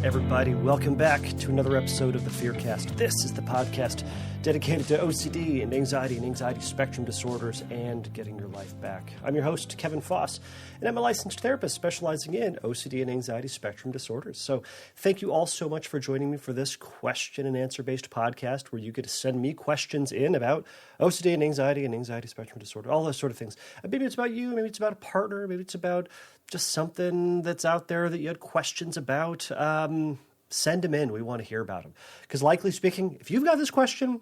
Everybody, welcome back to another episode of the Fearcast. This is the podcast dedicated to OCD and anxiety spectrum disorders and getting your life back. I'm your host, Kevin Foss, and I'm a licensed therapist specializing in OCD and anxiety spectrum disorders. So thank you all so much for joining me for this question and answer based podcast where you get to send me questions in about OCD and anxiety spectrum disorder, all those sort of things. Maybe it's about you, maybe it's about a partner, maybe it's about just something that's out there that you had questions about. Send them in. We want to hear about them. Because likely speaking, if you've got this question,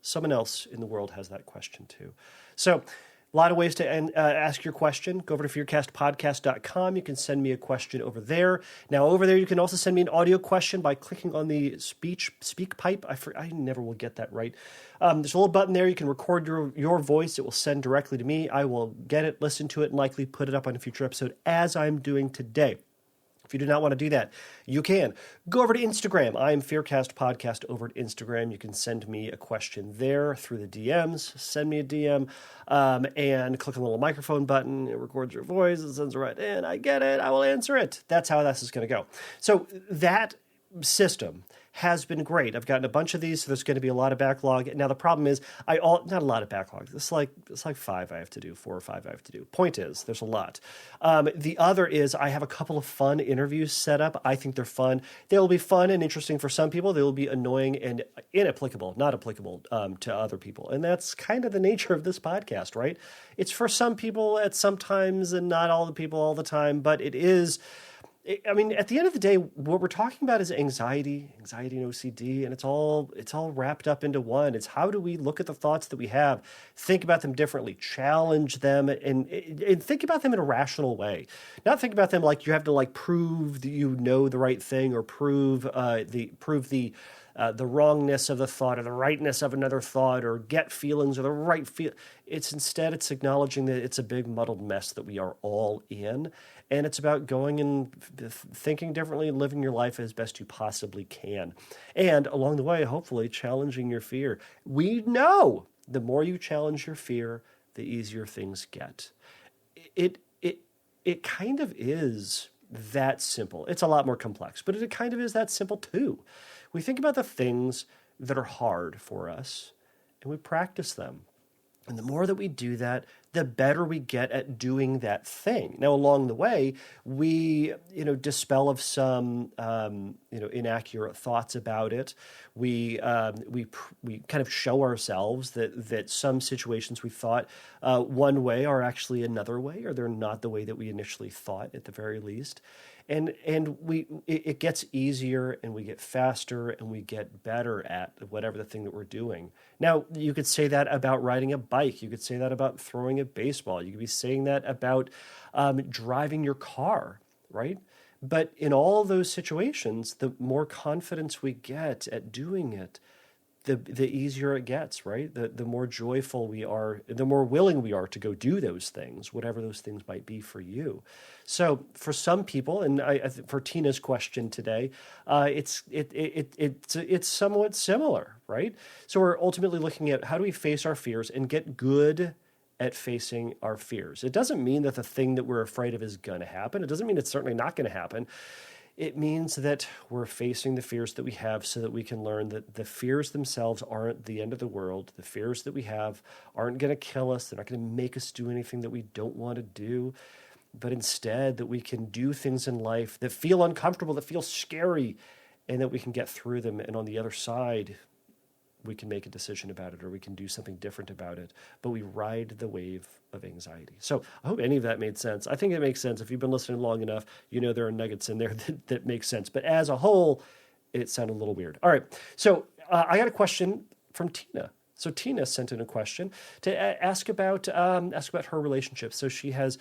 someone else in the world has that question too. So a lot of ways to ask your question. Go over to fearcastpodcast.com. You can send me a question over there. Now over there, you can also send me an audio question by clicking on the speak pipe. I never will get that right. There's a little button there. You can record your voice. It will send directly to me. I will get it, listen to it, and likely put it up on a future episode as I'm doing today. If you do not want to do that, you can. Go over to Instagram. I am Fearcast Podcast over at Instagram. You can send me a question there through the DMs. Send me a DM and click on the little microphone button. It records your voice. It sends it right in. I get it. I will answer it. That's how this is going to go. So that system has been great. I've gotten a bunch of these, so there's going to be a lot of backlog. Now, the problem is, not a lot of backlog. It's like 5 I have to do, 4 or 5 I have to do. Point is, there's a lot. The other is I have a couple of fun interviews set up. I think they're fun. They will be fun and interesting for some people. They will be annoying and not applicable to other people. And that's kind of the nature of this podcast, right? It's for some people at some times and not all the people all the time, but it is... I mean, at the end of the day, what we're talking about is anxiety and OCD, and it's all wrapped up into one. It's how do we look at the thoughts that we have, think about them differently, challenge them, and think about them in a rational way. Not think about them like you have to prove that you know the right thing or prove the wrongness of the thought or the rightness of another thought or get feelings or the right feel. It's acknowledging that it's a big muddled mess that we are all in. And it's about going and thinking differently and living your life as best you possibly can. And along the way, hopefully challenging your fear. We know the more you challenge your fear, the easier things get. It kind of is that simple. It's a lot more complex, but it kind of is that simple too. We think about the things that are hard for us and we practice them. And the more that we do that, the better we get at doing that thing. Now, along the way, we, dispel of some, inaccurate thoughts about it. We kind of show ourselves that some situations we thought one way are actually another way, or they're not the way that we initially thought at the very least. And it gets easier and we get faster and we get better at whatever the thing that we're doing. Now, you could say that about riding a bike. You could say that about throwing a baseball. You could be saying that about driving your car, right? But in all those situations, the more confidence we get at doing it, the easier it gets, right? The more joyful we are, the more willing we are to go do those things, whatever those things might be for you. So for some people, and for Tina's question today, it's somewhat similar, right? So we're ultimately looking at how do we face our fears and get good at facing our fears. It doesn't mean that the thing that we're afraid of is going to happen. It doesn't mean it's certainly not going to happen. It means that we're facing the fears that we have so that we can learn that the fears themselves aren't the end of the world. The fears that we have aren't going to kill us. They're not going to make us do anything that we don't want to do, but instead that we can do things in life that feel uncomfortable, that feel scary, and that we can get through them. And on the other side, we can make a decision about it or we can do something different about it, but we ride the wave of anxiety. So I hope any of that made sense. I think it makes sense. If you've been listening long enough, there are nuggets in there that make sense. But as a whole, it sounded a little weird. All right. So I got a question from Tina. So Tina sent in a question to ask about her relationship. So she has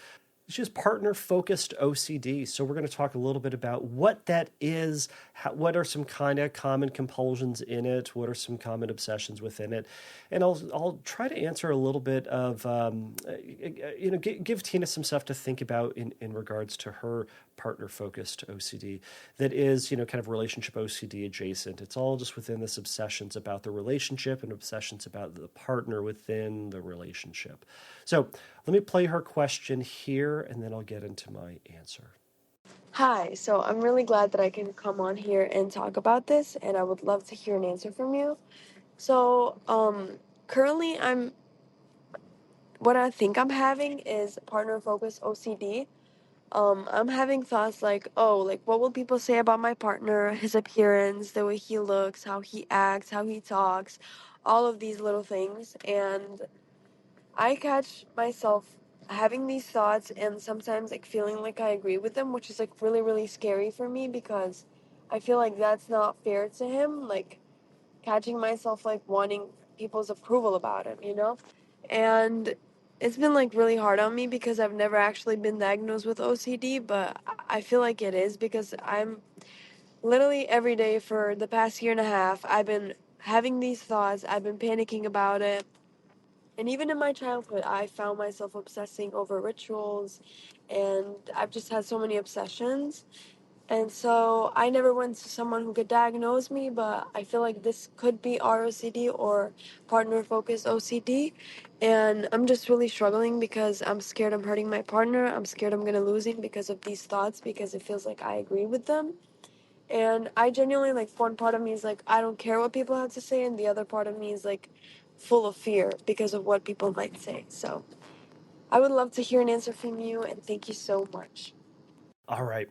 partner focused OCD. So we're going to talk a little bit about what that is, what are some kind of common compulsions in it, what are some common obsessions within it. And I'll try to answer a little bit of, give Tina some stuff to think about in regards to her partner focused OCD that is, kind of relationship OCD adjacent. It's all just within this obsessions about the relationship and obsessions about the partner within the relationship. So let me play her question here, and then I'll get into my answer. Hi, so I'm really glad that I can come on here and talk about this, and I would love to hear an answer from you. So, currently, what I think I'm having is partner focused OCD. I'm having thoughts like, oh, like what will people say about my partner, his appearance, the way he looks, how he acts, how he talks, all of these little things, and I catch myself having these thoughts and sometimes like feeling like I agree with them, which is like really, really scary for me because I feel like that's not fair to him. Like catching myself like wanting people's approval about him, you know? And it's been like really hard on me because I've never actually been diagnosed with OCD, but I feel like it is because I'm literally every day for the past year and a half, I've been having these thoughts, I've been panicking about it, and even in my childhood, I found myself obsessing over rituals, and I've just had so many obsessions. And so I never went to someone who could diagnose me, but I feel like this could be ROCD or partner focused OCD. And I'm just really struggling because I'm scared I'm hurting my partner. I'm scared I'm going to lose him because of these thoughts because it feels like I agree with them. And I genuinely, like, one part of me is like, I don't care what people have to say, and the other part of me is like full of fear because of what people might say. So I would love to hear an answer from you, and thank you so much. All right.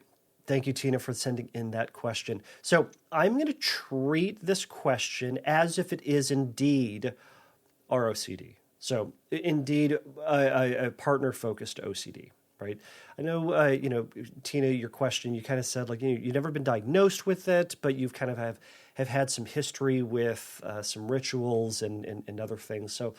Thank you, Tina, for sending in that question. So I'm going to treat this question as if it is indeed ROCD. So indeed, a partner-focused OCD, right? I know, Tina, your question, you kind of said like you've never been diagnosed with it, but you've kind of have had some history with some rituals and other things. So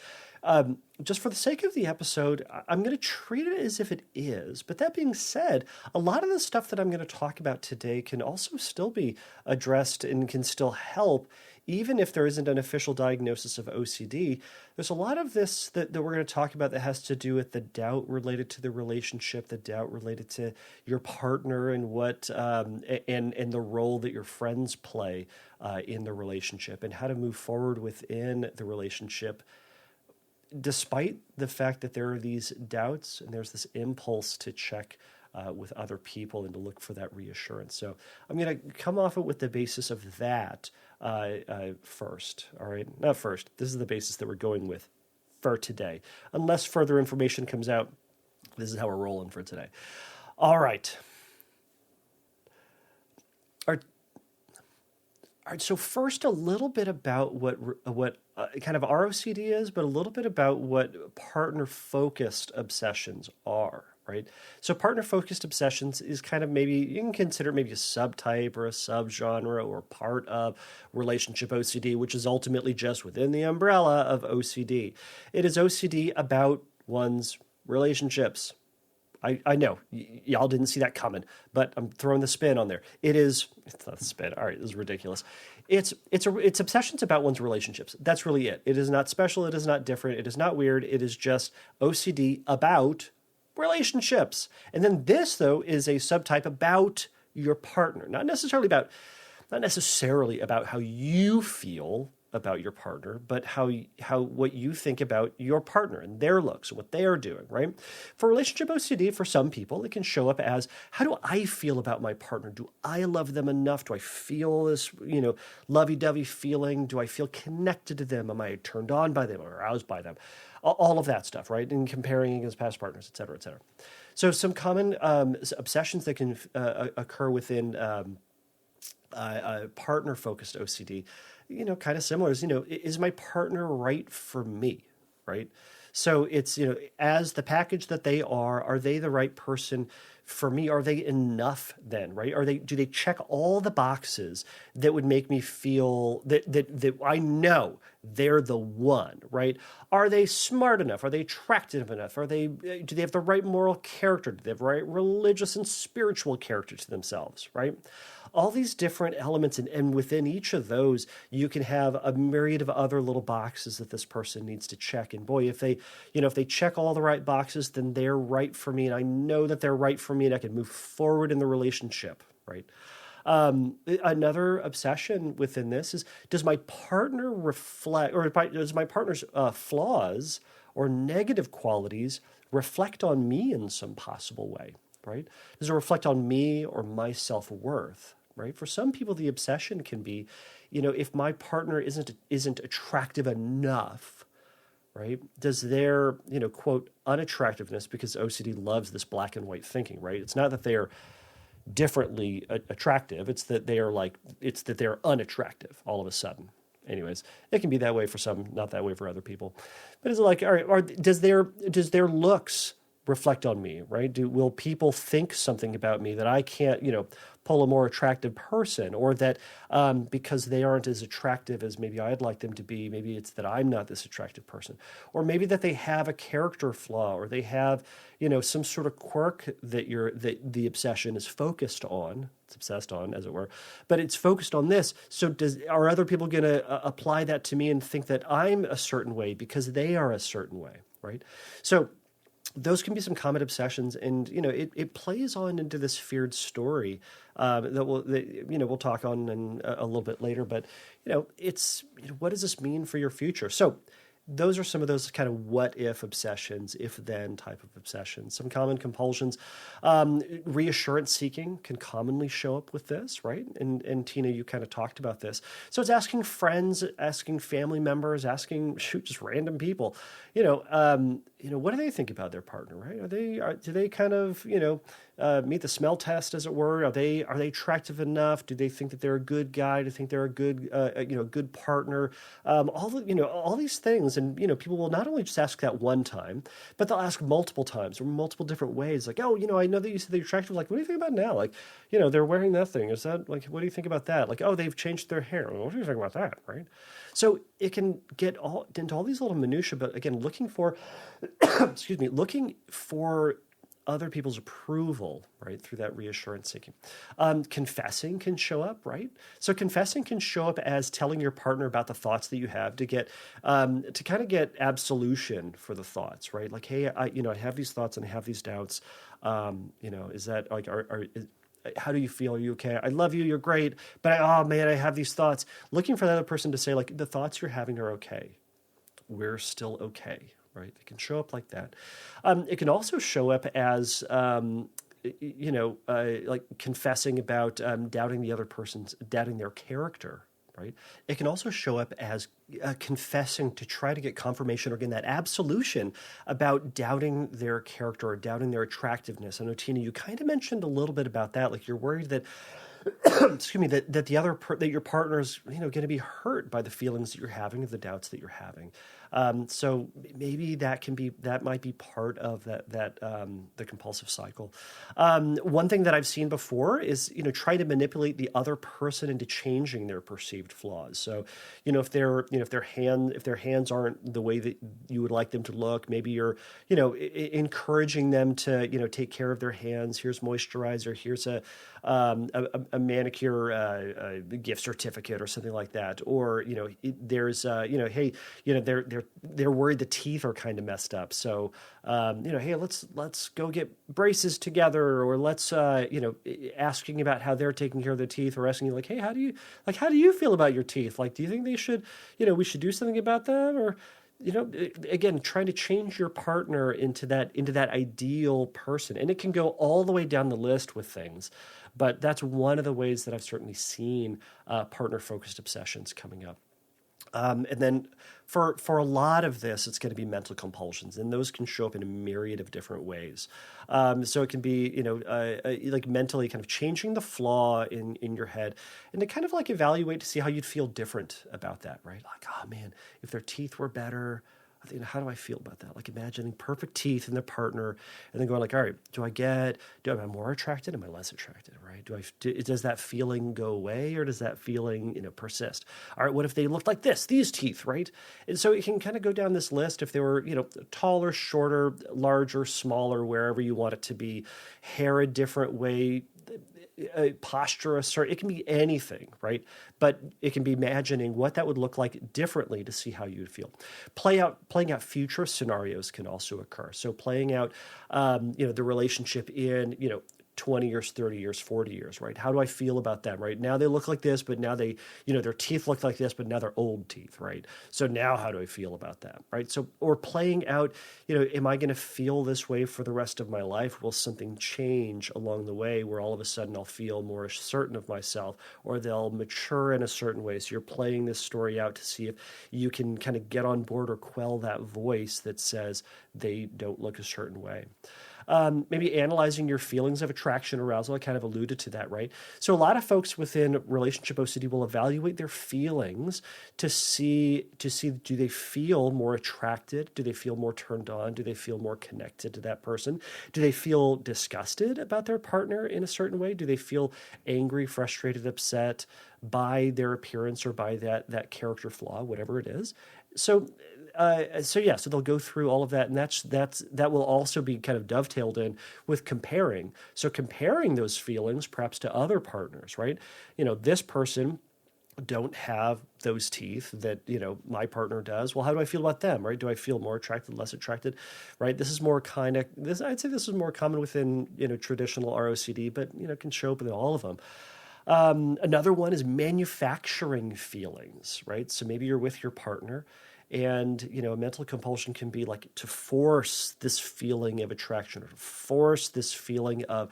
just for the sake of the episode, I'm going to treat it as if it is. But that being said, a lot of the stuff that I'm going to talk about today can also still be addressed and can still help even if there isn't an official diagnosis of OCD. There's a lot of this that we're going to talk about that has to do with the doubt related to the relationship, the doubt related to your partner, and what and the role that your friends play in the relationship, and how to move forward within the relationship, despite the fact that there are these doubts and there's this impulse to check with other people and to look for that reassurance. So I'm going to come off it with the basis of that first. All right, not first. This is the basis that we're going with for today. Unless further information comes out, this is how we're rolling for today. All right. All right, so first, a little bit about what kind of ROCD is, but a little bit about what partner-focused obsessions are, right? So partner-focused obsessions is kind of, maybe you can consider maybe a subtype or a subgenre or part of relationship OCD, which is ultimately just within the umbrella of OCD. It is OCD about one's relationships. I know y'all didn't see that coming, but I'm throwing the spin on there. It's not a spin. All right, this is ridiculous. It's obsessions about one's relationships. That's really it. It is not special. It is not different. It is not weird. It is just OCD about relationships. And then this, though, is a subtype about your partner, not necessarily about how you feel about your partner, but how what you think about your partner and their looks and what they are doing, right? For relationship OCD, for some people, it can show up as, how do I feel about my partner? Do I love them enough? Do I feel this, lovey-dovey feeling? Do I feel connected to them? Am I turned on by them or aroused by them? All of that stuff, right? And comparing against past partners, et cetera, et cetera. So some common obsessions that can occur within partner-focused OCD, kind of similar is, is my partner right for me, right? So it's, as the package that they are they the right person for me? Are they enough then, right? Do they check all the boxes that would make me feel that I know they're the one, right? Are they smart enough? Are they attractive enough? Do they have the right moral character? Do they have the right religious and spiritual character to themselves, right? All these different elements, and within each of those, you can have a myriad of other little boxes that this person needs to check. And boy, if they check all the right boxes, then they're right for me, and I know that they're right for me, and I can move forward in the relationship, right? Another obsession within this is, does my partner reflect, or does my partner's flaws or negative qualities reflect on me in some possible way? right? Does it reflect on me or my self-worth, right? For some people, the obsession can be, if my partner isn't attractive enough, right? Does their, quote, unattractiveness, because OCD loves this black and white thinking, right? It's not that they are differently attractive. It's that they're unattractive all of a sudden. Anyways, it can be that way for some, not that way for other people. But it's like, all right, does their looks reflect on me, right? Will people think something about me that I can't, pull a more attractive person, or that because they aren't as attractive as maybe I'd like them to be, maybe it's that I'm not this attractive person, or maybe that they have a character flaw, or they have, some sort of quirk that the obsession is focused on. It's obsessed on, as it were, but it's focused on this. So are other people going to apply that to me and think that I'm a certain way because they are a certain way, right? So those can be some common obsessions, and it plays on into this feared story that we'll talk on in a little bit later. But it's what does this mean for your future? So those are some of those kind of what if obsessions, if then type of obsessions. Some common compulsions. Reassurance seeking can commonly show up with this, right? And Tina, you kind of talked about this. So it's asking friends, asking family members, asking just random people, what do they think about their partner, right? Do they kind of, meet the smell test, as it were? Are they attractive enough? Do they think that they're a good guy? Do they think they're a good, good partner? All these things. And, people will not only just ask that one time, but they'll ask multiple times or multiple different ways. Like, oh, I know that you said they're attractive. Like, what do you think about now? Like, they're wearing that thing. Is that like, what do you think about that? Like, oh, they've changed their hair. What do you think about that? Right. So it can get into all these little minutia, but again, looking for other people's approval, right, through that reassurance seeking. Confessing can show up, right? So confessing can show up as telling your partner about the thoughts that you have to get, to kind of get absolution for the thoughts, right? Like, hey, I have these thoughts and I have these doubts. Is that like, how do you feel? Are you okay? I love you. You're great. But oh man, I have these thoughts. Looking for the other person to say, like, the thoughts you're having are okay. We're still okay, right? It can show up like that. It can also show up as, like confessing about doubting the other person's, doubting their character, right? It can also show up as confessing to try to get confirmation or again that absolution about doubting their character or doubting their attractiveness. I know, Tina, you kind of mentioned a little bit about that. Like, you're worried that excuse me, that that your partner is going to be hurt by the feelings that you're having, of the doubts that you're having. So maybe that might be part of the compulsive cycle. One thing that I've seen before is try to manipulate the other person into changing their perceived flaws. So if their hands aren't the way that you would like them to look, maybe you're encouraging them to take care of their hands. Here's moisturizer. Here's a manicure gift certificate or something like that. Or there's hey, they're worried the teeth are kind of messed up, so hey, let's go get braces together, or let's asking about how they're taking care of their teeth, or asking you like, hey, how do you feel about your teeth? Like, do you think they should we should do something about them? Or again, trying to change your partner into that ideal person. And it can go all the way down the list with things, but that's one of the ways that I've certainly seen partner-focused obsessions coming up. And then for a lot of this, it's going to be mental compulsions, and those can show up in a myriad of different ways. So it can be, like mentally kind of changing the flaw in your head, and to kind of like evaluate to see how you'd feel different about that, right? Like, oh man, if their teeth were better, how do I feel about that? Like imagining perfect teeth in their partner, and then going like, all right, am I more attracted? Am I less attracted? Right? Does that feeling go away, or does that feeling, persist? All right, what if they looked like these teeth, right? And so it can kind of go down this list. If they were, taller, shorter, larger, smaller, wherever you want it to be, hair a different way, posture it can be anything, right? But it can be imagining what that would look like differently to see how you would feel. Playing out future scenarios can also occur. So playing out, the relationship in, 20 years, 30 years, 40 years, right? How do I feel about them, right? Now they look like this, but now they, their teeth look like this, but now they're old teeth, right? So now how do I feel about them, right? So, or playing out, am I going to feel this way for the rest of my life? Will something change along the way where all of a sudden I'll feel more certain of myself, or they'll mature in a certain way? So you're playing this story out to see if you can kind of get on board or quell that voice that says they don't look a certain way. Maybe analyzing your feelings of attraction, arousal. I kind of alluded to that, right? So a lot of folks within relationship OCD will evaluate their feelings to see, do they feel more attracted? Do they feel more turned on? Do they feel more connected to that person? Do they feel disgusted about their partner in a certain way? Do they feel angry, frustrated, upset by their appearance or by that character flaw, whatever it is? So they'll go through all of that, and that will also be kind of dovetailed in with comparing. So comparing those feelings perhaps to other partners, right? This person don't have those teeth that my partner does. Well, how do I feel about them, right? Do I feel more attracted, less attracted, right? I'd say this is more common within traditional ROCD, but can show up in all of them. Another one is manufacturing feelings, right? So maybe you're with your partner, and a mental compulsion can be like to force this feeling of attraction, or to force this feeling of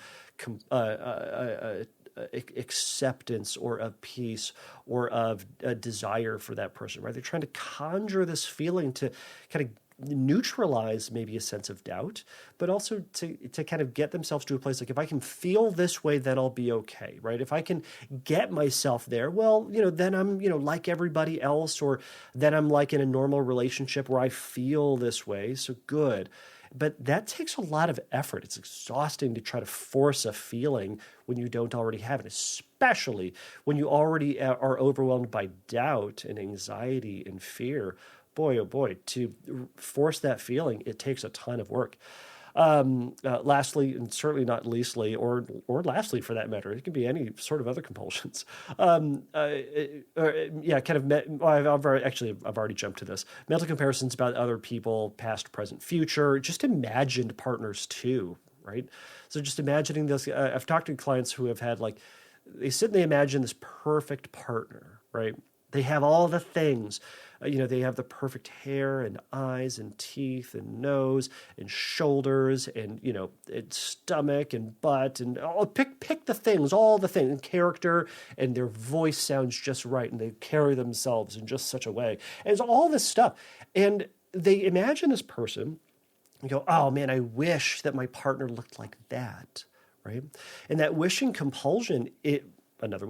acceptance, or of peace, or of a desire for that person, right? They're trying to conjure this feeling to kind of neutralize maybe a sense of doubt, but also to kind of get themselves to a place like, if I can feel this way, then I'll be okay, right? If I can get myself there, well, then I'm, like everybody else, or then I'm like in a normal relationship where I feel this way, so good. But that takes a lot of effort. It's exhausting to try to force a feeling when you don't already have it, especially when you already are overwhelmed by doubt and anxiety and fear. Boy, oh boy, to force that feeling, it takes a ton of work. Lastly, and certainly not leastly, or lastly for that matter, it can be any sort of other compulsions. I've already jumped to this. Mental comparisons about other people, past, present, future, just imagined partners too, right? So just imagining this. I've talked to clients who have had they sit and they imagine this perfect partner, right? They have all the things. They have the perfect hair and eyes and teeth and nose and shoulders and, and stomach and butt and pick the things, all the things, and character, and their voice sounds just right, and they carry themselves in just such a way. And it's all this stuff. And they imagine this person and go, oh man, I wish that my partner looked like that, right? And that wishing compulsion, that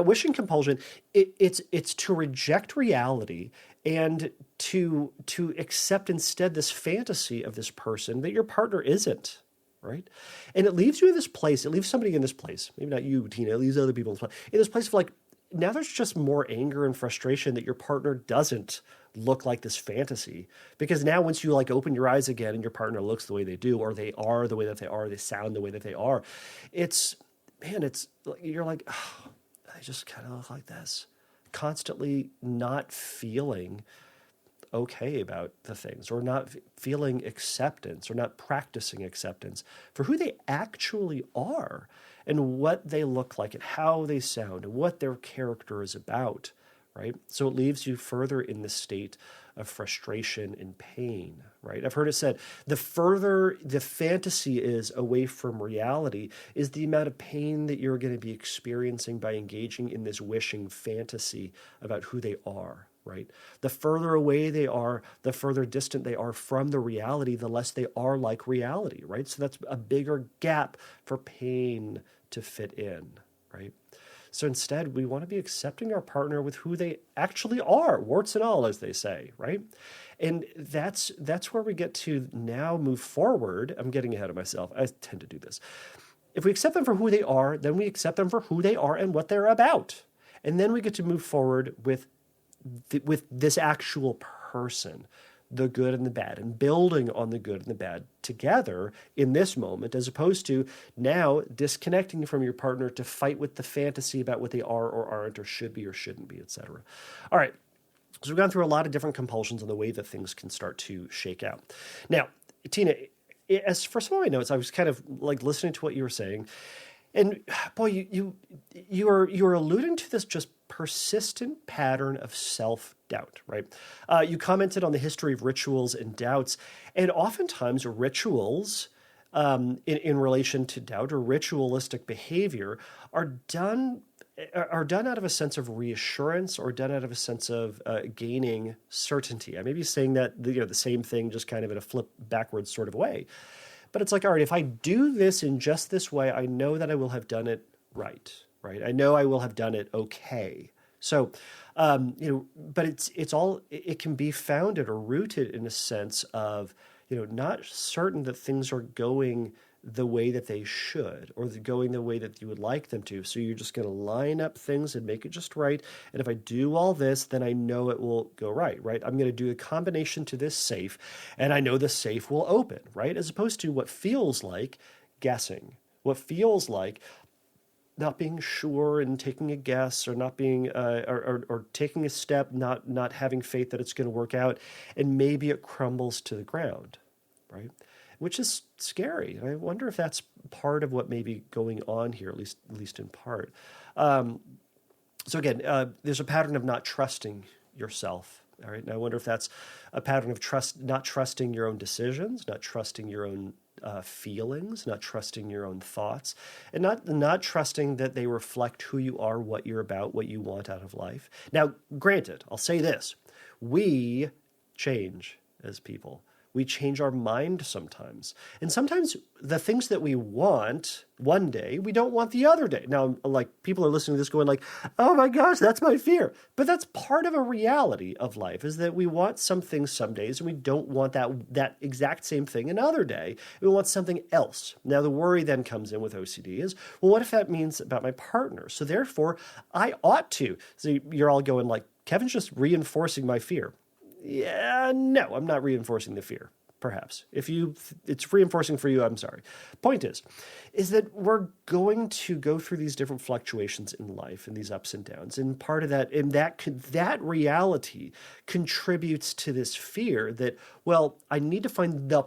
wishing compulsion, it's to reject reality and to accept instead this fantasy of this person that your partner isn't, right? And it leaves you in this place. It leaves somebody in this place. Maybe not you, Tina. It leaves other people in this place of now there's just more anger and frustration that your partner doesn't look like this fantasy. Because now once you open your eyes again and your partner looks the way they do, or they are the way that they are, they sound the way that they are, you're like, oh, they just kind of look like this. Constantly not feeling okay about the things, or not feeling acceptance, or not practicing acceptance for who they actually are, and what they look like, and how they sound, and what their character is about, right? So it leaves you further in this state of frustration and pain, right? I've heard it said, the further the fantasy is away from reality is the amount of pain that you're going to be experiencing by engaging in this wishing fantasy about who they are, right? The further away they are, the further distant they are from the reality, the less they are like reality, right? So that's a bigger gap for pain to fit in, right? So instead, we want to be accepting our partner with who they actually are, warts and all, as they say, right? And that's where we get to now move forward. I'm getting ahead of myself. I tend to do this. If we accept them for who they are, then we accept them for who they are and what they're about. And then we get to move forward with this actual person, the good and the bad, and building on the good and the bad together in this moment, as opposed to now disconnecting from your partner to fight with the fantasy about what they are or aren't, or should be or shouldn't be, etc. All right. So we've gone through a lot of different compulsions and the way that things can start to shake out. Now, Tina, as for some of my notes, I was kind of like listening to what you were saying, and boy, you are alluding to this just persistent pattern of self-doubt, right? You commented on the history of rituals and doubts, and oftentimes rituals in relation to doubt or ritualistic behavior are done out of a sense of reassurance or done out of a sense of gaining certainty. I may be saying that the same thing, just kind of in a flip backwards sort of way. But it's like, all right, if I do this in just this way, I know that I will have done it right? I know I will have done it okay. So, but it can be founded or rooted in a sense of, not certain that things are going the way that they should or going the way that you would like them to. So you're just going to line up things and make it just right. And if I do all this, then I know it will go right? I'm going to do a combination to this safe and I know the safe will open, right? As opposed to what feels like guessing, what feels like not being sure and taking a guess or not being or taking a step, not having faith that it's going to work out, and maybe it crumbles to the ground, right? Which is scary. And I wonder if that's part of what may be going on here, at least in part. So again, there's a pattern of not trusting yourself. All right, and I wonder if that's a pattern of not trusting your own decisions, not trusting your own feelings, not trusting your own thoughts, and not trusting that they reflect who you are, what you're about, what you want out of life. Now, granted, I'll say this: we change as people. We change our mind sometimes. And sometimes the things that we want one day, we don't want the other day. Now, like, people are listening to this going like, oh my gosh, that's my fear. But that's part of a reality of life, is that we want some things some days and we don't want that exact same thing another day. We want something else. Now, the worry then comes in with OCD is, well, what if that means about my partner? So therefore, I ought to. So you're all going like, Kevin's just reinforcing my fear. Yeah, no, I'm not reinforcing the fear, perhaps. If it's reinforcing for you, I'm sorry. Point is that we're going to go through these different fluctuations in life and these ups and downs. And part of that, and that reality contributes to this fear that, well, I need to find the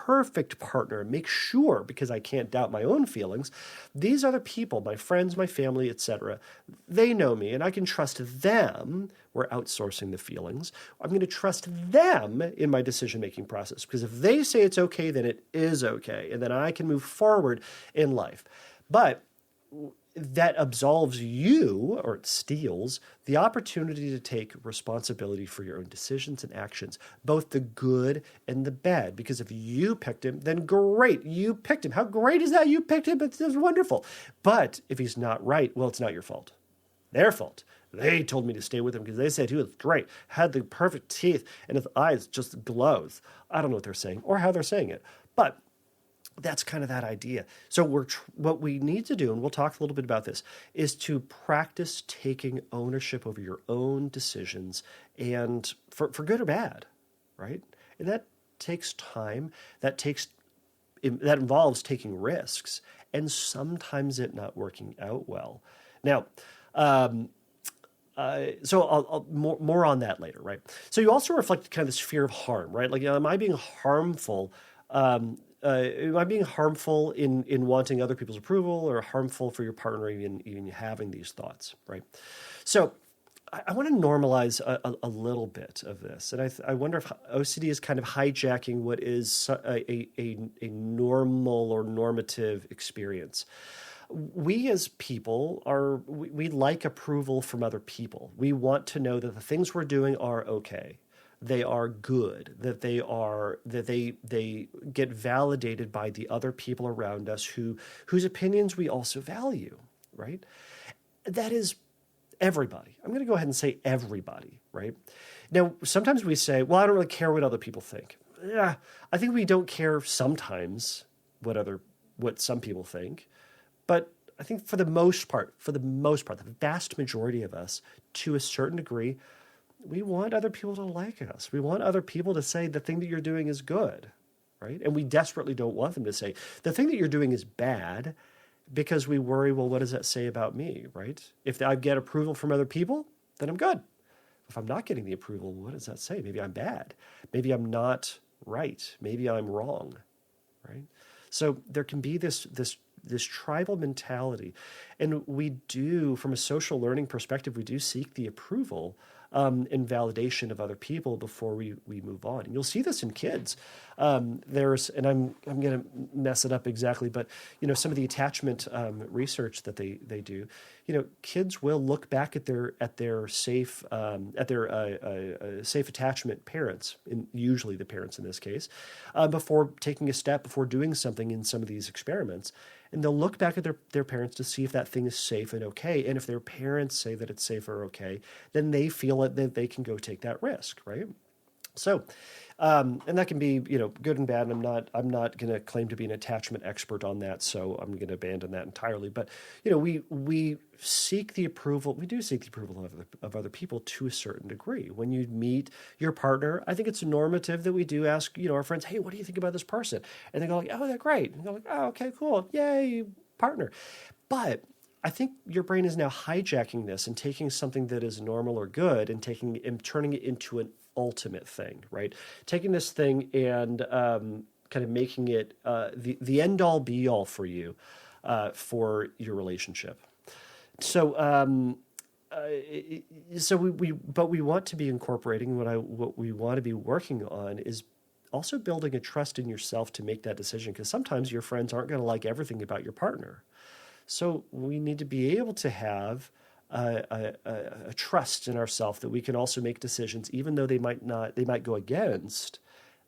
perfect partner, make sure, because I can't doubt my own feelings, these other people, my friends, my family, etc., they know me and I can trust them. We're outsourcing the feelings. I'm going to trust them in my decision-making process, because if they say it's okay, then it is okay, and then I can move forward in life. But that absolves you, or it steals, the opportunity to take responsibility for your own decisions and actions, both the good and the bad. Because if you picked him, then great, you picked him. How great is that? You picked him. It's wonderful. But if he's not right, well, it's not your fault. Their fault. They told me to stay with him because they said he was great, had the perfect teeth, and his eyes just glows. I don't know what they're saying or how they're saying it, but that's kind of that idea. So what we need to do, and we'll talk a little bit about this, is to practice taking ownership over your own decisions, and for good or bad, right? And that takes time. That involves taking risks, and sometimes it not working out well. Now, so I'll more on that later, right? So you also reflect kind of this fear of harm, right? Like, am I being harmful? Am I being harmful in wanting other people's approval, or harmful for your partner even having these thoughts, right? So I want to normalize a little bit of this. And I wonder if OCD is kind of hijacking what is a normal or normative experience. We as people we like approval from other people. We want to know that the things we're doing are okay. They are good, that they get validated by the other people around us whose opinions we also value, right? That is everybody. I'm going to go ahead and say everybody, right? Now, sometimes we say, well, I don't really care what other people think. Yeah, I think we don't care sometimes what some people think, but I think for the most part, the vast majority of us, to a certain degree, we want other people to like us. We want other people to say the thing that you're doing is good, right? And we desperately don't want them to say the thing that you're doing is bad, because we worry, well, what does that say about me, right? If I get approval from other people, then I'm good. If I'm not getting the approval, what does that say? Maybe I'm bad. Maybe I'm not right. Maybe I'm wrong, right? So there can be this tribal mentality, and we do, from a social learning perspective, we do seek the approval and validation of other people before we move on. And you'll see this in kids. And I'm going to mess it up exactly, but some of the attachment research that they do, kids will look back at their safe safe attachment parents, usually the parents in this case, before taking a step, before doing something in some of these experiments. And they'll look back at their parents to see if that thing is safe and okay. And if their parents say that it's safe or okay, then they feel that they can go take that risk, right? So, and that can be, good and bad. And I'm not going to claim to be an attachment expert on that, so I'm going to abandon that entirely. But we seek the approval. We do seek the approval of other people to a certain degree. When you meet your partner, I think it's normative that we do ask, our friends, hey, what do you think about this person? And they go like, oh, they're great. And go like, oh, okay, cool, yay, partner. But I think your brain is now hijacking this and taking something that is normal or good and turning it into an ultimate thing, right? Taking this thing and kind of making it the end all be all for you for your relationship. So we want to be incorporating what we want to be working on is also building a trust in yourself to make that decision, because sometimes your friends aren't going to like everything about your partner. So we need to be able to have a trust in ourselves that we can also make decisions, even though they might go against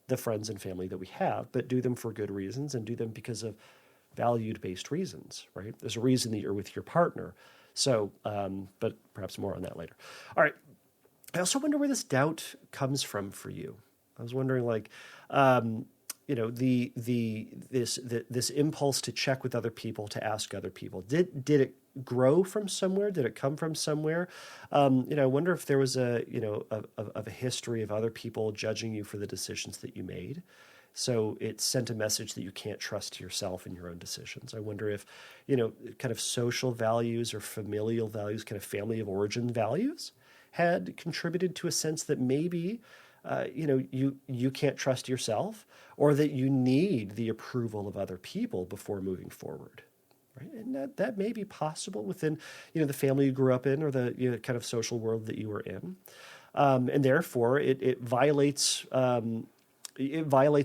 the friends and family that we have, but do them for good reasons and do them because of valued-based reasons, right? There's a reason that you're with your partner. So, but perhaps more on that later. All right. I also wonder where this doubt comes from for you. I was wondering, this impulse to check with other people, to ask other people. Did it grow from somewhere? Did it come from somewhere? I wonder if there was a history of other people judging you for the decisions that you made. So it sent a message that you can't trust yourself in your own decisions. I wonder if, kind of social values or familial values, kind of family of origin values, had contributed to a sense that maybe you can't trust yourself, or that you need the approval of other people before moving forward, right? And that may be possible within, the family you grew up in, or the kind of social world that you were in, and therefore it violates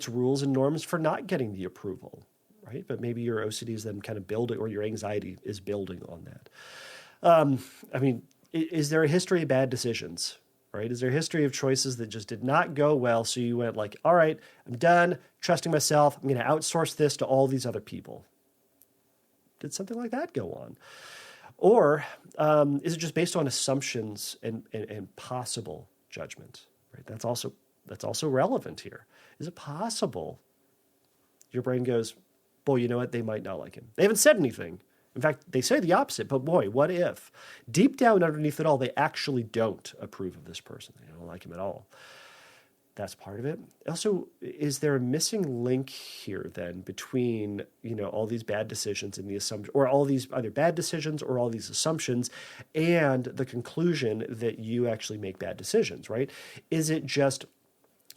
rules and norms for not getting the approval, right? But maybe your OCD is then kind of building, or your anxiety is building on that. Is there a history of bad decisions? Right? Is there a history of choices that just did not go well? So you went like, all right, I'm done trusting myself. I'm going to outsource this to all these other people. Did something like that go on? Or is it just based on assumptions and possible judgment? Right? That's also relevant here. Is it possible your brain goes, boy, you know what? They might not like him. They haven't said anything. In fact, they say the opposite, but boy, what if? Deep down underneath it all, they actually don't approve of this person. They don't like him at all. That's part of it. Also, is there a missing link here then between, all these bad decisions and the assumption, or all these either bad decisions or all these assumptions and the conclusion that you actually make bad decisions, right? Is it just,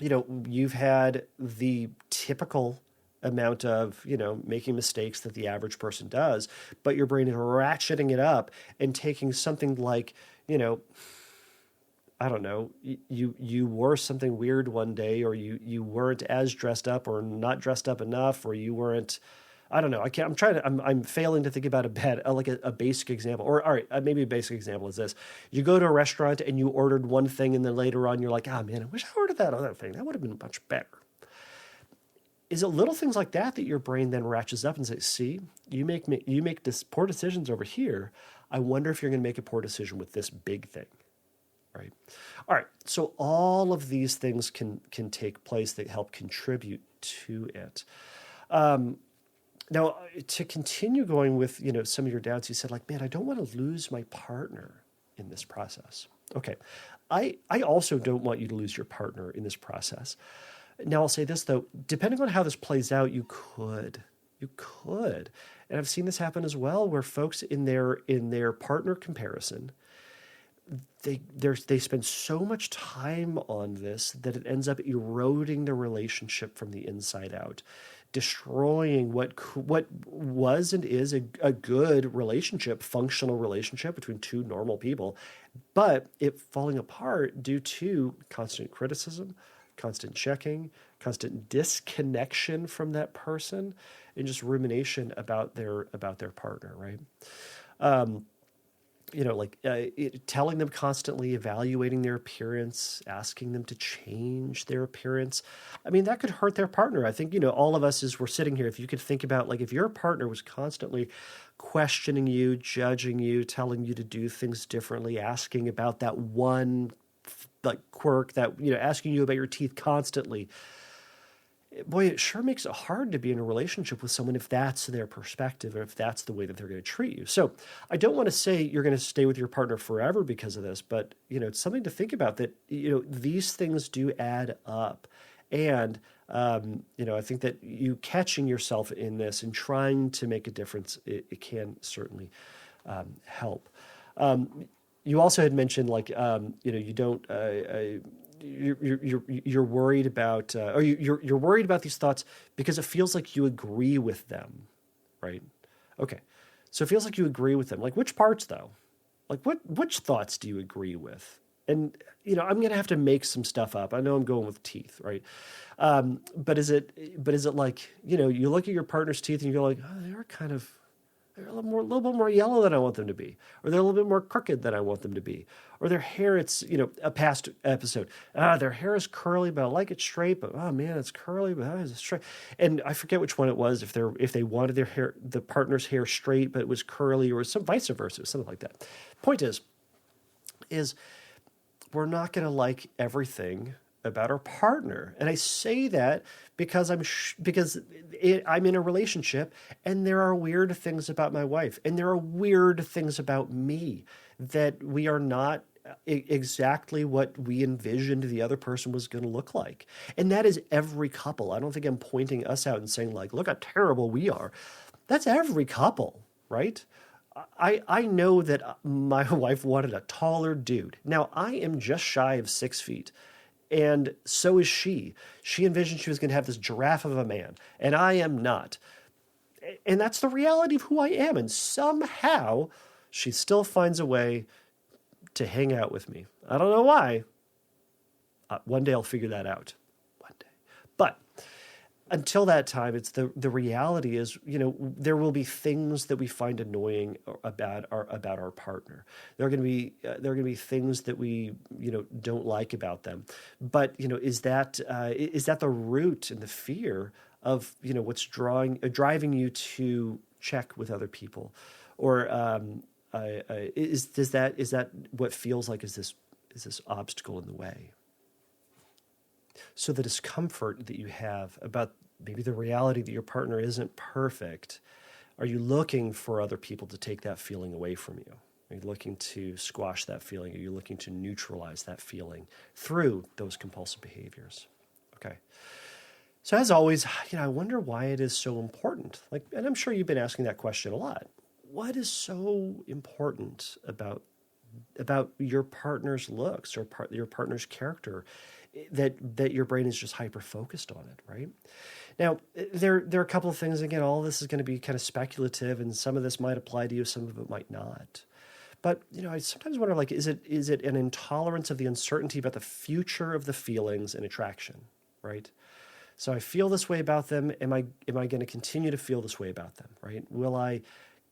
you've had the typical amount of, making mistakes that the average person does, but your brain is ratcheting it up and taking something like, I don't know, you wore something weird one day, or you weren't as dressed up or not dressed up enough, or you weren't, I don't know. I'm failing to think about a basic example. Or, all right, maybe a basic example is this. You go to a restaurant and you ordered one thing, and then later on you're like, oh man, I wish I ordered that other thing. That would have been much better. Is it little things like that your brain then ratchets up and says, see, you make this poor decisions over here. I wonder if you're going to make a poor decision with this big thing, right? All right, so all of these things can take place that help contribute to it. Now, to continue going with, some of your doubts, you said like, man, I don't want to lose my partner in this process. Okay, I also don't want you to lose your partner in this process. Now, I'll say this, though. Depending on how this plays out, you could. And I've seen this happen as well, where folks in their partner comparison, they spend so much time on this that it ends up eroding the relationship from the inside out. destroying what was and is a good relationship, functional relationship between two normal people, but it falling apart due to constant criticism, constant checking, constant disconnection from that person, and just rumination about their partner, right? Telling them constantly, evaluating their appearance, asking them to change their appearance. I mean, that could hurt their partner. I think, all of us as we're sitting here, if you could think about, like, if your partner was constantly questioning you, judging you, telling you to do things differently, asking about that one, like, quirk, that, asking you about your teeth constantly, boy, it sure makes it hard to be in a relationship with someone if that's their perspective or if that's the way that they're going to treat you. So I don't want to say you're going to stay with your partner forever because of this, but it's something to think about, that these things do add up. And I think that you catching yourself in this and trying to make a difference, it can certainly help. You also had mentioned, like, you don't. You're worried about, or you're worried about these thoughts because it feels like you agree with them, right? Okay, so it feels like you agree with them. Like, which parts though? Like, which thoughts do you agree with? And I'm gonna have to make some stuff up. I know I'm going with teeth, right? But is it like, you look at your partner's teeth and you go like, oh, they're a little bit more yellow than I want them to be, or they're a little bit more crooked than I want them to be, or their hair, it's, a past episode, their hair is curly, but I like it straight, but oh man, it's curly, but it's straight. And I forget which one it was, if they wanted the partner's hair straight, but it was curly, or some vice versa, something like that. Point is we're not going to like everything about our partner. And I say that because I'm in a relationship, and there are weird things about my wife, and there are weird things about me, that we are not exactly what we envisioned the other person was going to look like. And that is every couple. I don't think I'm pointing us out and saying, like, look how terrible we are. That's every couple, right? I know that my wife wanted a taller dude. Now, I am just shy of 6 feet. And so is she. She envisioned she was going to have this giraffe of a man, and I am not. And that's the reality of who I am. And somehow she still finds a way to hang out with me. I don't know why. One day I'll figure that out. One day. But until that time, it's the reality is, there will be things that we find annoying about our partner. There are going to be things that we don't like about them. But is that the root and the fear of what's driving you to check with other people, or is that what feels like is this obstacle in the way? So the discomfort that you have about maybe the reality that your partner isn't perfect, are you looking for other people to take that feeling away from you? Are you looking to squash that feeling? Are you looking to neutralize that feeling through those compulsive behaviors? Okay. So as always, I wonder why it is so important. Like, and I'm sure you've been asking that question a lot. What is so important about your partner's looks or your partner's character that your brain is just hyper focused on it, right? Now, there are a couple of things. Again, all of this is going to be kind of speculative, and some of this might apply to you, some of it might not. But I sometimes wonder, like, is it an intolerance of the uncertainty about the future of the feelings and attraction, right? So I feel this way about them. Am I going to continue to feel this way about them, right? Will I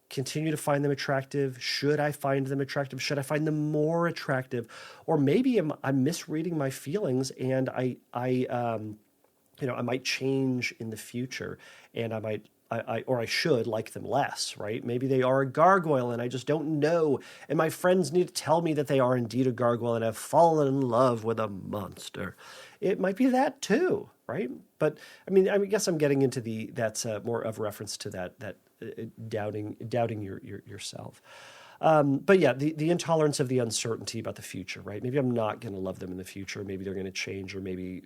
continue to find them attractive? Should I find them attractive? Should I find them more attractive? Or maybe I'm misreading my feelings, and I might change in the future, and I should like them less, right? Maybe they are a gargoyle and I just don't know, and my friends need to tell me that they are indeed a gargoyle, and I've fallen in love with a monster. It might be that too, right? But I guess I'm getting into that's more of reference to that doubting yourself. But yeah, the intolerance of the uncertainty about the future, right? Maybe I'm not going to love them in the future. Maybe they're going to change, or maybe,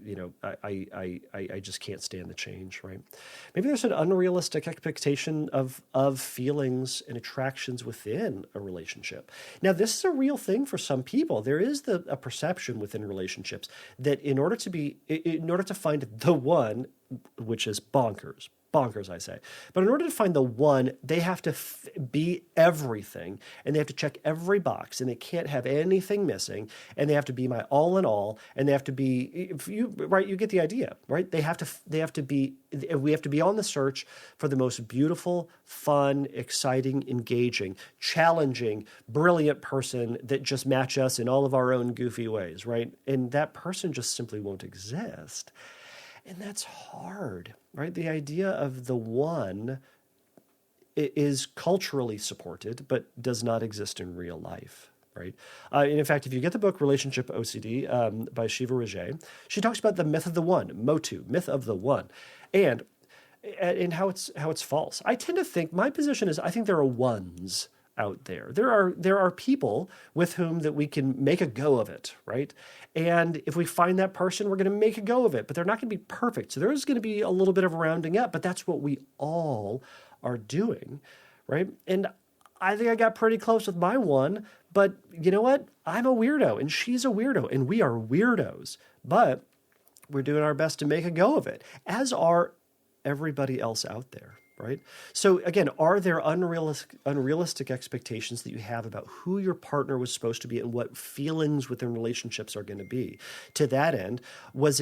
I just can't stand the change, right? Maybe there's an unrealistic expectation of feelings and attractions within a relationship. Now, this is a real thing for some people. There is a perception within relationships that in order to find the one, which is bonkers, bonkers, I say. But in order to find the one, they have to be everything, and they have to check every box, and they can't have anything missing, and they have to be my all in all, and they have to be, you get the idea, right? We have to be on the search for the most beautiful, fun, exciting, engaging, challenging, brilliant person that just match us in all of our own goofy ways, right? And that person just simply won't exist. And that's hard, right? The idea of the one is culturally supported, but does not exist in real life, right? And in fact, if you get the book Relationship OCD by Shiva Raje, she talks about the myth of the one, MOTU, myth of the one, and how it's false. I tend to think, my position is, I think there are ones out there. There are people with whom that we can make a go of it, right? And if we find that person, we're going to make a go of it, but they're not going to be perfect. So there's going to be a little bit of rounding up, but that's what we all are doing, right? And I think I got pretty close with my one, but you know what? I'm a weirdo and she's a weirdo and we are weirdos, but we're doing our best to make a go of it, as are everybody else out there. Right? So again, are there unrealistic expectations that you have about who your partner was supposed to be and what feelings within relationships are going to be? To that end, is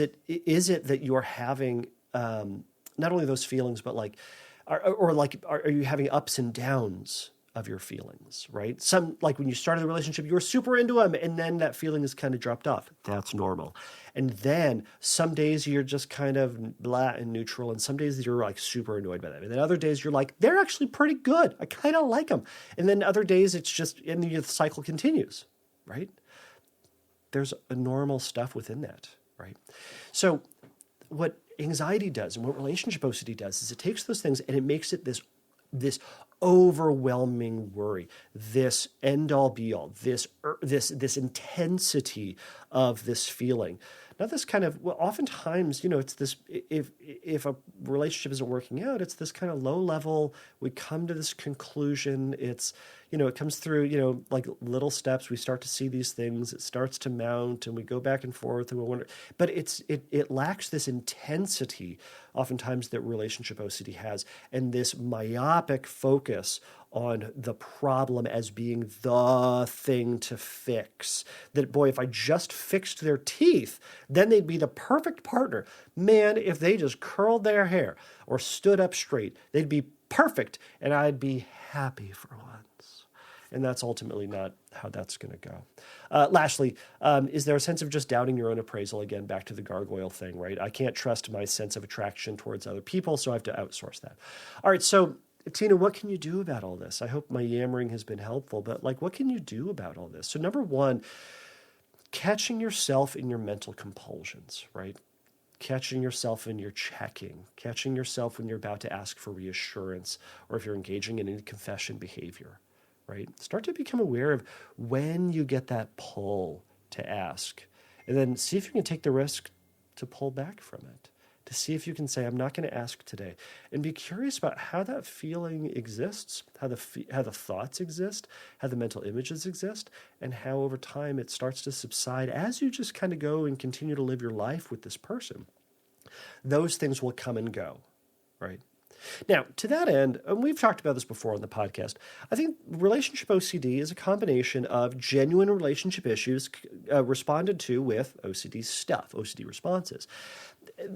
it that you are having not only those feelings, but are you having ups and downs of your feelings, right? Some, like when you started the relationship, you were super into them and then that feeling has kind of dropped off. That's normal. And then some days you're just kind of blah and neutral, and some days you're like super annoyed by them. And then other days you're like, they're actually pretty good. I kind of like them. And then other days it's just, and the cycle continues, right? There's a normal stuff within that, right? So what anxiety does and what relationship OCD does is it takes those things and it makes it this overwhelming worry, this end-all be-all, this intensity of this feeling. Not this kind of, well, oftentimes, it's this, if a relationship isn't working out, it's this kind of low level, we come to this conclusion, it's, it comes through, like little steps, we start to see these things, it starts to mount, and we go back and forth, and we wonder, but it lacks this intensity, oftentimes, that relationship OCD has, and this myopic focus on the problem as being the thing to fix. That, boy, if I just fixed their teeth, then they'd be the perfect partner. Man, if they just curled their hair or stood up straight, they'd be perfect, and I'd be happy for once. And that's ultimately not how that's going to go. Lastly, is there a sense of just doubting your own appraisal? Again, back to the gargoyle thing, right? I can't trust my sense of attraction towards other people, so I have to outsource that. All right, so Tina, what can you do about all this? I hope my yammering has been helpful, but what can you do about all this? So number one, catching yourself in your mental compulsions, right? Catching yourself in your checking, catching yourself when you're about to ask for reassurance, or if you're engaging in any confession behavior, right? Start to become aware of when you get that pull to ask, and then see if you can take the risk to pull back from it, to see if you can say, I'm not going to ask today, and be curious about how that feeling exists, how the thoughts exist, how the mental images exist, and how over time it starts to subside as you just kind of go and continue to live your life with this person. Those things will come and go, right? Now, to that end, and we've talked about this before on the podcast, I think relationship OCD is a combination of genuine relationship issues responded to with OCD stuff, OCD responses.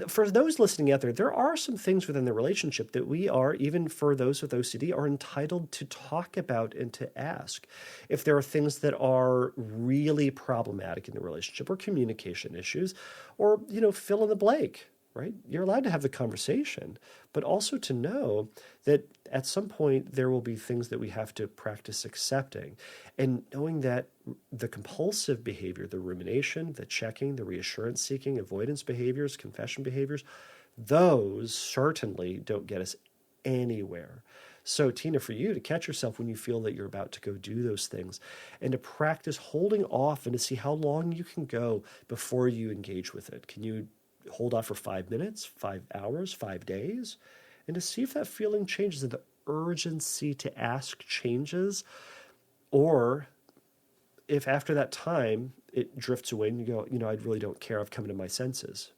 For those listening out there are some things within the relationship that we are, even for those with OCD, are entitled to talk about and to ask. If there are things that are really problematic in the relationship, or communication issues, or, fill in the blank, right? You're allowed to have the conversation, but also to know that at some point there will be things that we have to practice accepting, and knowing that the compulsive behavior, the rumination, the checking, the reassurance seeking, avoidance behaviors, confession behaviors, those certainly don't get us anywhere. So, Tina, for you to catch yourself when you feel that you're about to go do those things, and to practice holding off and to see how long you can go before you engage with it. Can you hold off for 5 minutes, 5 hours, 5 days, and to see if that feeling changes, and the urgency to ask changes, or if after that time it drifts away and you go, I really don't care, I've come to my senses.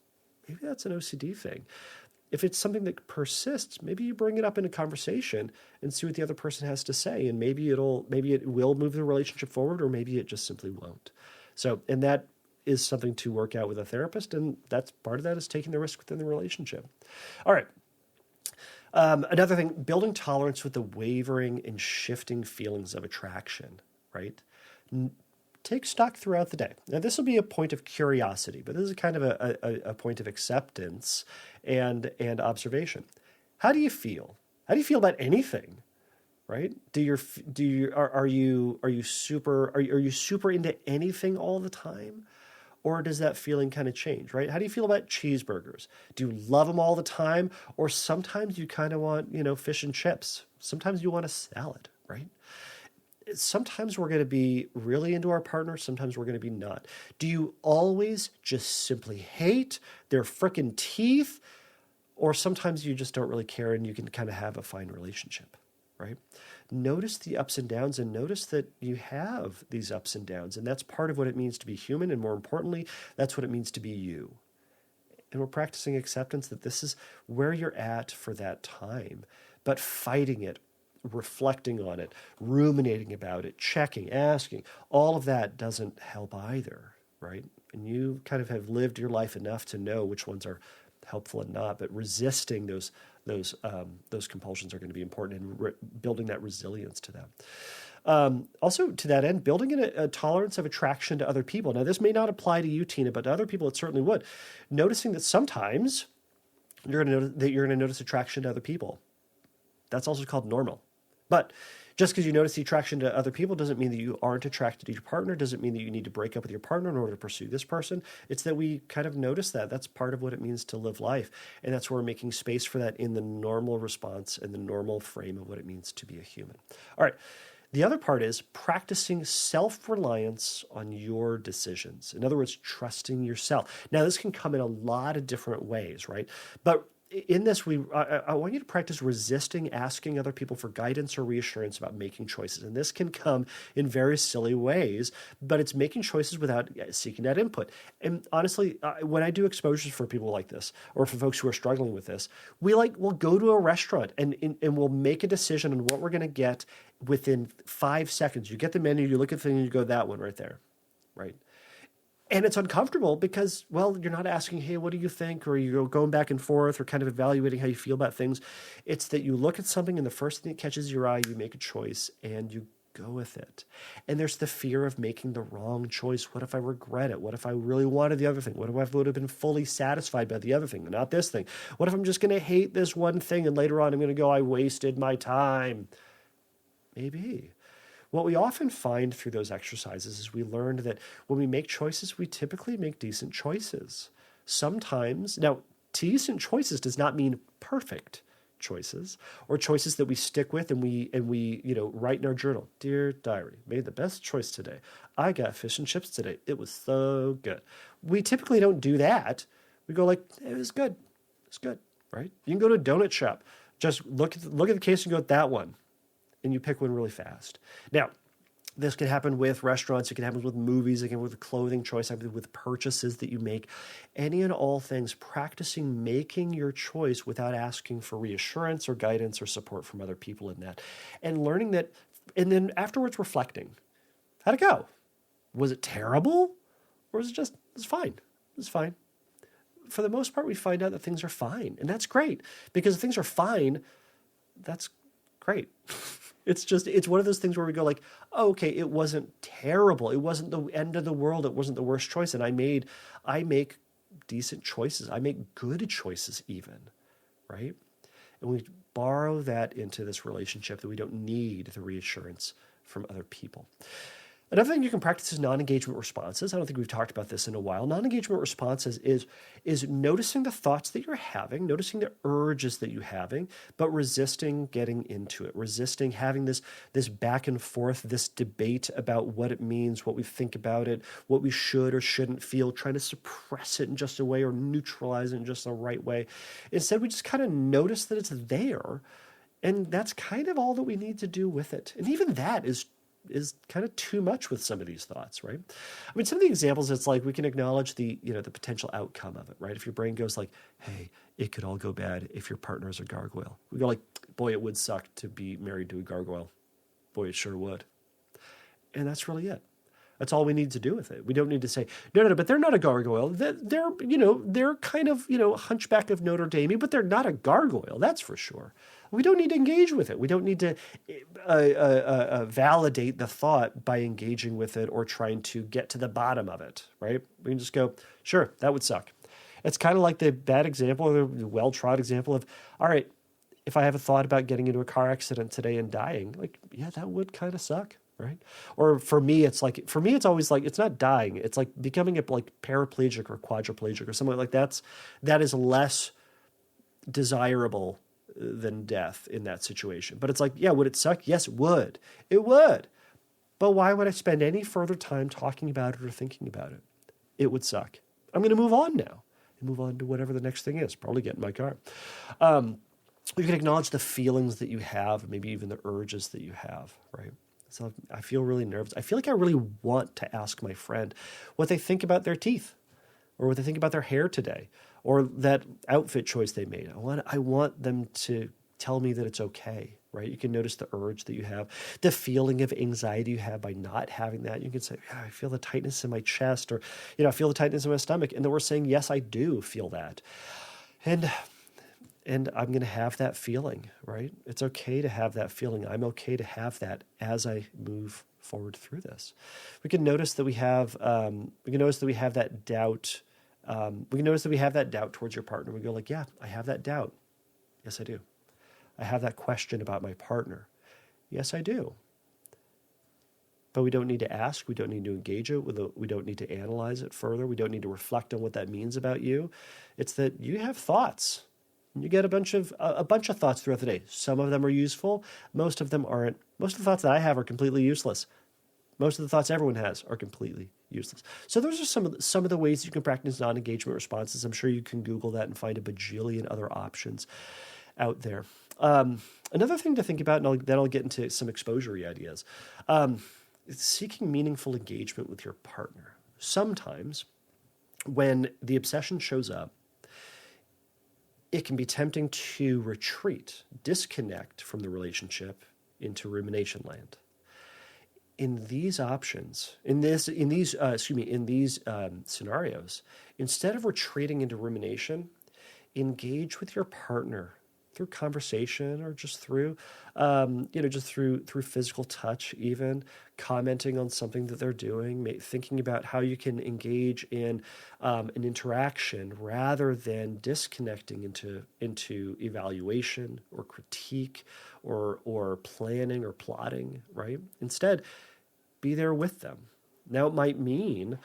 Maybe that's an OCD thing. If it's something that persists, maybe you bring it up in a conversation and see what the other person has to say. And maybe it will move the relationship forward, or maybe it just simply won't. So, and that is something to work out with a therapist. And that's part of that is taking the risk within the relationship. All right. Another thing, building tolerance with the wavering and shifting feelings of attraction, right? Take stock throughout the day. Now, this will be a point of curiosity, but this is kind of a point of acceptance and observation. How do you feel? How do you feel about anything? Right? Are you super into anything all the time? Or does that feeling kind of change, right? How do you feel about cheeseburgers? Do you love them all the time? Or sometimes you kind of want, fish and chips. Sometimes you want a salad, right? Sometimes we're going to be really into our partner. Sometimes we're going to be not. Do you always just simply hate their frickin' teeth? Or sometimes you just don't really care and you can kind of have a fine relationship, right? Notice the ups and downs and notice that you have these ups and downs. And that's part of what it means to be human. And more importantly, that's what it means to be you. And we're practicing acceptance that this is where you're at for that time, but fighting it, reflecting on it, ruminating about it, checking, asking, all of that doesn't help either, right? And you kind of have lived your life enough to know which ones are helpful and not, but resisting those compulsions are going to be important, and building that resilience to them. Also, to that end, building in a tolerance of attraction to other people. Now, this may not apply to you, Tina, but to other people, it certainly would. Noticing that sometimes you're going to notice attraction to other people. That's also called normal. But just because you notice the attraction to other people doesn't mean that you aren't attracted to your partner, doesn't mean that you need to break up with your partner in order to pursue this person. It's that we kind of notice that. That's part of what it means to live life. And that's where we're making space for that in the normal response and the normal frame of what it means to be a human. All right. The other part is practicing self-reliance on your decisions. In other words, trusting yourself. Now, this can come in a lot of different ways, right? But in this, I want you to practice resisting asking other people for guidance or reassurance about making choices. And this can come in very silly ways, but it's making choices without seeking that input. And honestly, when I do exposures for people like this, or for folks who are struggling with this, we'll go to a restaurant and we'll make a decision on what we're going to get within 5 seconds. You get the menu, you look at the thing, and you go, that one right there, right? And it's uncomfortable because, well, you're not asking, hey, what do you think? Or you're going back and forth or kind of evaluating how you feel about things. It's that you look at something and the first thing that catches your eye, you make a choice and you go with it. And there's the fear of making the wrong choice. What if I regret it? What if I really wanted the other thing? What if I would have been fully satisfied by the other thing, not this thing? What if I'm just going to hate this one thing and later on I'm going to go, I wasted my time? Maybe. What we often find through those exercises is we learned that when we make choices, we typically make decent choices. Sometimes, now, decent choices does not mean perfect choices or choices that we stick with and we write in our journal. Dear diary, made the best choice today. I got fish and chips today. It was so good. We typically don't do that. We go like, it was good. It's good, right? You can go to a donut shop. Just look at the case and go with that one. And you pick one really fast. Now, this can happen with restaurants. It can happen with movies. It can happen with clothing choice, with purchases that you make. Any and all things, practicing making your choice without asking for reassurance or guidance or support from other people in that. And learning that, and then afterwards reflecting. How'd it go? Was it terrible? Or was it fine? It was fine. For the most part, we find out that things are fine. And that's great. Because if things are fine, that's great. It's one of those things where we go like, oh, okay, it wasn't terrible. It wasn't the end of the world. It wasn't the worst choice. And I make decent choices. I make good choices even, right? And we borrow that into this relationship that we don't need the reassurance from other people. Another thing you can practice is non-engagement responses. I don't think we've talked about this in a while. Non-engagement responses is noticing the thoughts that you're having, noticing the urges that you're having, but resisting getting into it, resisting having this back and forth, this debate about what it means, what we think about it, what we should or shouldn't feel, trying to suppress it in just a way or neutralize it in just the right way. Instead, we just kind of notice that it's there, and that's kind of all that we need to do with it. And even that is is kind of too much with some of these thoughts, right? I mean, some of the examples, it's like we can acknowledge the potential outcome of it, right? If your brain goes like, hey, it could all go bad if your partner is a gargoyle. We go like, boy, it would suck to be married to a gargoyle. Boy, it sure would. And that's really it. That's all we need to do with it. We don't need to say, no, but they're not a gargoyle. They're kind of, Hunchback of Notre Dame, but they're not a gargoyle. That's for sure. We don't need to engage with it. We don't need to validate the thought by engaging with it or trying to get to the bottom of it, right? We can just go, sure, that would suck. It's kind of like the bad example or the well-trod example of, all right, if I have a thought about getting into a car accident today and dying, like, yeah, that would kind of suck. Right? Or for me, it's always like, it's not dying. It's like becoming a paraplegic or quadriplegic or something like that is less desirable than death in that situation. But it's like, yeah, would it suck? Yes, it would. It would. But why would I spend any further time talking about it or thinking about it? It would suck. I'm going to move on now and move on to whatever the next thing is. Probably get in my car. You can acknowledge the feelings that you have, maybe even the urges that you have, right? So I feel really nervous. I feel like I really want to ask my friend what they think about their teeth or what they think about their hair today or that outfit choice they made. I want them to tell me that it's okay, right? You can notice the urge that you have, the feeling of anxiety you have by not having that. You can say, yeah, I feel the tightness in my chest or, I feel the tightness in my stomach. And then we're saying, yes, I do feel that. And I'm going to have that feeling, right? It's okay to have that feeling. I'm okay to have that as I move forward through this. We can notice that we have that doubt. We can notice that we have that doubt towards your partner. We go like, yeah, I have that doubt. Yes, I do. I have that question about my partner. Yes, I do. But we don't need to ask. We don't need to engage it. We don't need to analyze it further. We don't need to reflect on what that means about you. It's that you have thoughts. You get a bunch of thoughts throughout the day. Some of them are useful. Most of them aren't. Most of the thoughts that I have are completely useless. Most of the thoughts everyone has are completely useless. So those are some of the ways you can practice non-engagement responses. I'm sure you can Google that and find a bajillion other options out there. Another thing to think about, and then I'll get into some exposure-y ideas, is seeking meaningful engagement with your partner. Sometimes when the obsession shows up, it can be tempting to retreat, disconnect from the relationship into rumination land. In these scenarios, instead of retreating into rumination, engage with your partner through conversation or just through physical touch, even commenting on something that they're doing, thinking about how you can engage in an interaction rather than disconnecting into evaluation or critique or planning or plotting, right? Instead, be there with them. Now, it might mean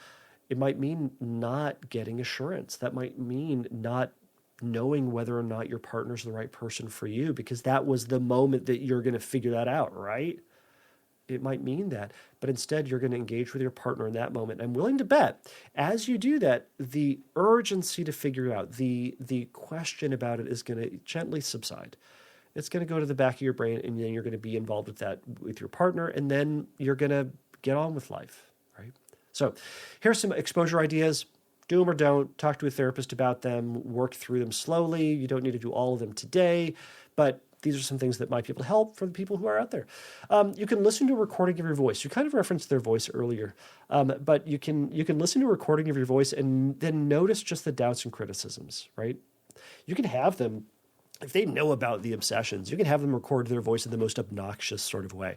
not getting assurance. That might mean not knowing whether or not your partner's the right person for you because that was the moment that you're going to figure that out, right? It might mean that, but instead you're going to engage with your partner in that moment. I'm willing to bet as you do that, the urgency to figure it out, the question about it is going to gently subside. It's going to go to the back of your brain, and then you're going to be involved with that with your partner, and then you're going to get on with life, right? So here's some exposure ideas. Do them or don't. Talk to a therapist about them. Work through them slowly. You don't need to do all of them today, but these are some things that might be able to help for the people who are out there. You can listen to a recording of your voice. You kind of referenced their voice earlier, but you can listen to a recording of your voice and then notice just the doubts and criticisms, right? You can have them, if they know about the obsessions, you can have them record their voice in the most obnoxious sort of way.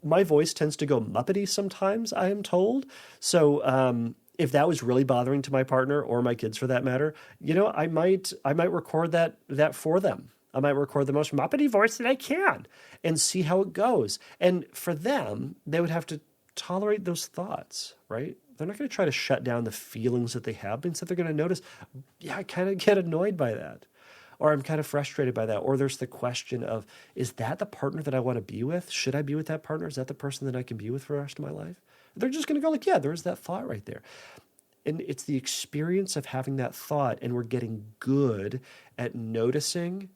My voice tends to go Muppety sometimes, I am told. So if that was really bothering to my partner or my kids for that matter, I might record that for them. I might record the most Muppety voice that I can and see how it goes. And for them, they would have to tolerate those thoughts, right? They're not going to try to shut down the feelings that they have, but instead they're going to notice, yeah, I kind of get annoyed by that. Or I'm kind of frustrated by that. Or there's the question of, is that the partner that I want to be with? Should I be with that partner? Is that the person that I can be with for the rest of my life? They're just going to go like, yeah, there's that thought right there. And it's the experience of having that thought, and we're getting good at noticing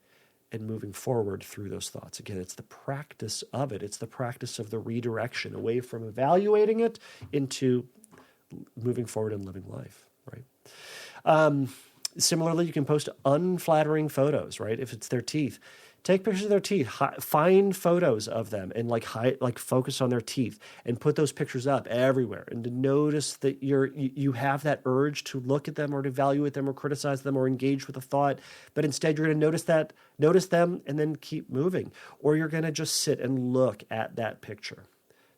and moving forward through those thoughts. Again, it's the practice of it. It's the practice of the redirection away from evaluating it into moving forward and living life, right? Similarly, you can post unflattering photos, right? If it's their teeth, take pictures of their teeth, find photos of them and focus on their teeth and put those pictures up everywhere. And to notice that you have that urge to look at them or to evaluate them or criticize them or engage with a thought, but instead you're going to notice them and then keep moving. Or you're going to just sit and look at that picture.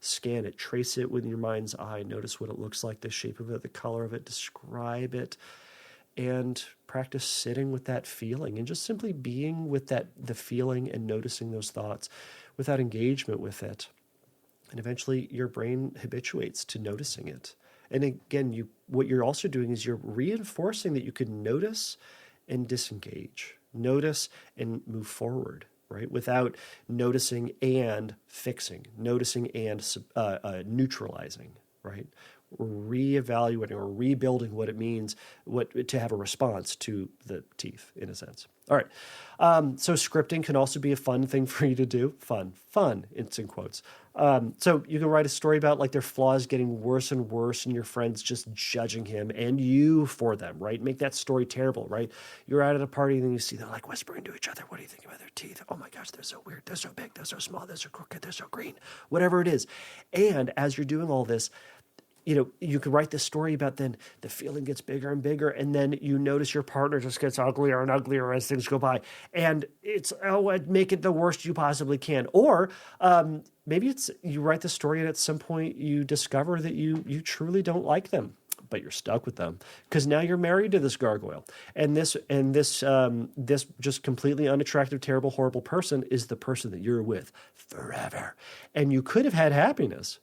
Scan it, trace it with your mind's eye, notice what it looks like, the shape of it, the color of it, describe it, and practice sitting with that feeling and just simply being with the feeling and noticing those thoughts without engagement with it. And eventually your brain habituates to noticing it. And again, what you're also doing is you're reinforcing that you can notice and disengage, notice and move forward, right? Without noticing and fixing, noticing and neutralizing, right? Reevaluating or rebuilding what it means to have a response to the teeth, in a sense. All right. So scripting can also be a fun thing for you to do. Fun, it's in quotes. So you can write a story about like their flaws getting worse and worse and your friends just judging him and you for them, right? Make that story terrible, right? You're out at a party and then you see them like whispering to each other. What do you think about their teeth? Oh my gosh, they're so weird. They're so big. They're so small. They're so crooked. They're so green. Whatever it is. And as you're doing all this, you could write this story about then the feeling gets bigger and bigger, and then you notice your partner just gets uglier and uglier as things go by. And it's, make it the worst you possibly can. Or maybe it's you write the story and at some point you discover that you truly don't like them, but you're stuck with them because now you're married to this gargoyle. And this just completely unattractive, terrible, horrible person is the person that you're with forever. And you could have had happiness,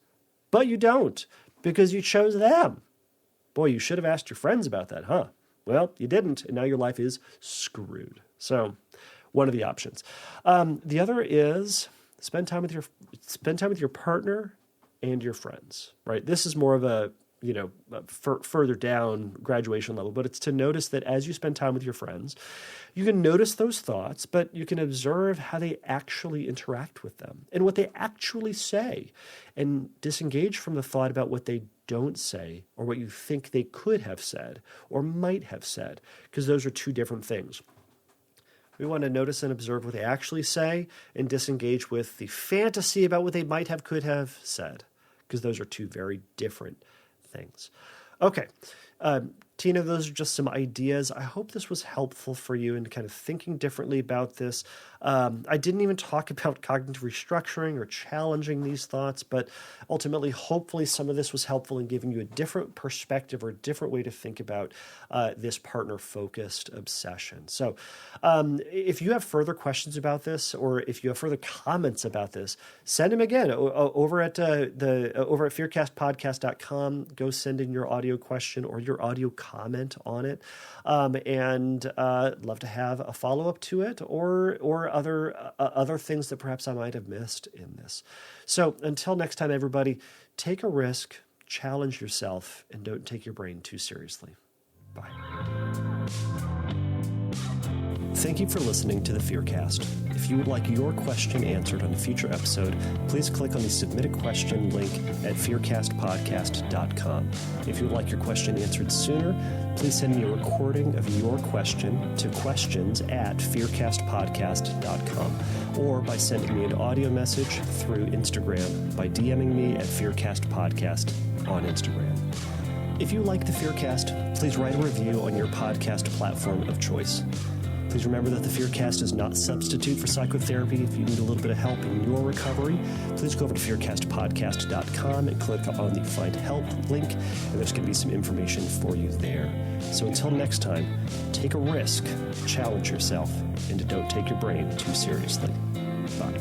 but you don't. Because you chose them. Boy, you should have asked your friends about that, huh? Well, you didn't, and now your life is screwed. So, one of the options. The other is spend time with your partner and your friends. Right? This is more of a further down graduation level, but it's to notice that as you spend time with your friends, you can notice those thoughts, but you can observe how they actually interact with them and what they actually say and disengage from the thought about what they don't say or what you think they could have said or might have said, because those are two different things. We want to notice and observe what they actually say and disengage with the fantasy about what they might have, could have said, because those are two very different things. Okay. Tina, those are just some ideas. I hope this was helpful for you in kind of thinking differently about this. I didn't even talk about cognitive restructuring or challenging these thoughts, but ultimately, hopefully some of this was helpful in giving you a different perspective or a different way to think about this partner-focused obsession. So if you have further questions about this or if you have further comments about this, send them again over at fearcastpodcast.com. Go send in your audio question or your audio comment on it, and love to have a follow-up to it or other things that perhaps I might have missed in this. So until next time, everybody, take a risk, challenge yourself, and don't take your brain too seriously. Bye. Thank you for listening to the Fearcast. If you would like your question answered on a future episode, please click on the Submit a Question link at fearcastpodcast.com. If you would like your question answered sooner, please send me a recording of your question to questions@fearcastpodcast.com or by sending me an audio message through Instagram by DMing me at fearcastpodcast on Instagram. If you like the Fearcast, please write a review on your podcast platform of choice. Please remember that the Fearcast is not a substitute for psychotherapy. If you need a little bit of help in your recovery, please go over to fearcastpodcast.com and click on the Find Help link, and there's going to be some information for you there. So until next time, take a risk, challenge yourself, and don't take your brain too seriously. Bye.